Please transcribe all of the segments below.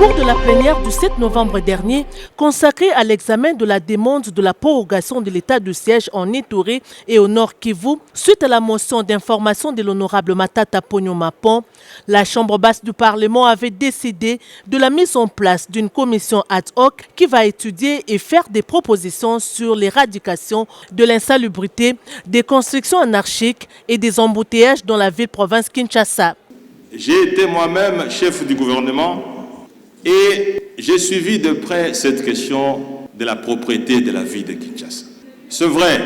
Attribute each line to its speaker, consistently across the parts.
Speaker 1: cours de la plénière du 7 novembre dernier, consacrée à l'examen de la demande de la prorogation de l'état de siège en Ituri et au Nord Kivu, suite à la motion d'information de l'honorable Matata Ponyo Mapon, la Chambre basse du Parlement avait décidé de la mise en place d'une commission ad hoc qui va étudier et faire des propositions sur l'éradication de l'insalubrité, des constructions anarchiques et des embouteillages dans la ville-province Kinshasa.
Speaker 2: J'ai été moi-même chef du gouvernement et j'ai suivi de près cette question de la propriété de la ville de Kinshasa. C'est vrai,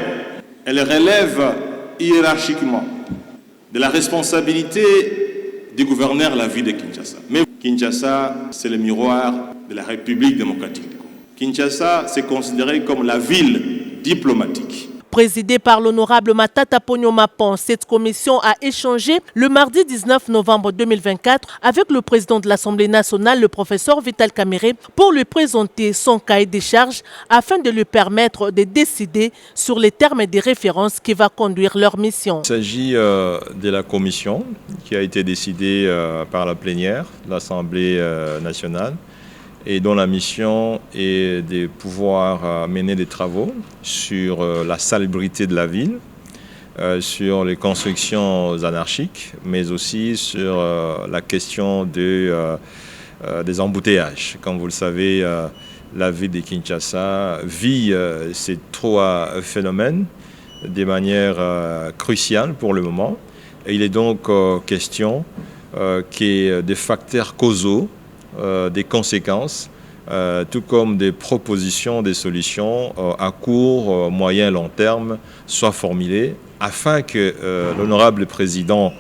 Speaker 2: elle relève hiérarchiquement de la responsabilité du gouverneur de la ville de Kinshasa. Mais Kinshasa, c'est le miroir de la République démocratique du Congo. Kinshasa, c'est considéré comme la ville diplomatique.
Speaker 1: Présidée par l'honorable Matata Ponyo Mapon, cette commission a échangé le mardi 19 novembre 2024 avec le président de l'Assemblée nationale, le professeur Vital Kamerhe, pour lui présenter son cahier des charges afin de lui permettre de décider sur les termes et des références qui va conduire leur mission.
Speaker 3: Il s'agit de la commission qui a été décidée par la plénière de l'Assemblée nationale, et dont la mission est de pouvoir mener des travaux sur la salubrité de la ville, sur les constructions anarchiques, mais aussi sur la question des embouteillages. Comme vous le savez, la ville de Kinshasa vit ces trois phénomènes de manière cruciale pour le moment. Et il est donc question qu'il y ait des facteurs causaux, des conséquences, tout comme des propositions, des solutions à court, moyen, long terme soient formulées afin que l'honorable président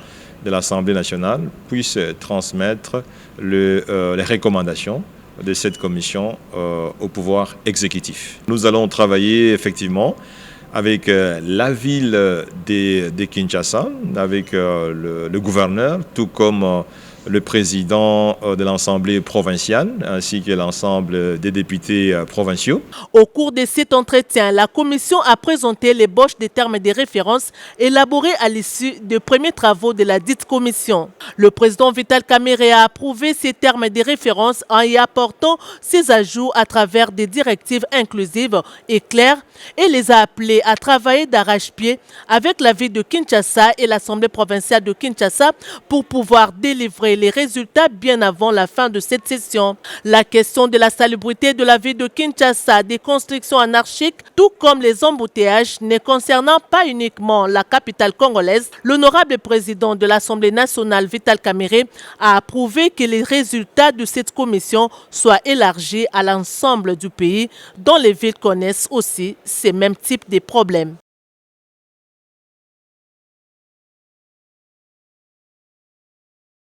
Speaker 3: de l'Assemblée nationale puisse transmettre les recommandations de cette commission au pouvoir exécutif. Nous allons travailler effectivement avec la ville de Kinshasa, avec le gouverneur, tout comme le président de l'Assemblée provinciale ainsi que l'ensemble des députés provinciaux.
Speaker 1: Au cours de cet entretien, la commission a présenté l'ébauche des termes et des références élaborés à l'issue des premiers travaux de la dite commission. Le président Vital Kamerhe a approuvé ces termes et des références en y apportant ses ajouts à travers des directives inclusives et claires et les a appelés à travailler d'arrache-pied avec la ville de Kinshasa et l'Assemblée provinciale de Kinshasa pour pouvoir délivrer les résultats bien avant la fin de cette session. La question de la salubrité de la ville de Kinshasa, des constructions anarchiques, tout comme les embouteillages, ne concernant pas uniquement la capitale congolaise, l'honorable président de l'Assemblée nationale, Vital Kamerhe, a approuvé que les résultats de cette commission soient élargis à l'ensemble du pays, dont les villes connaissent aussi ces mêmes types de problèmes.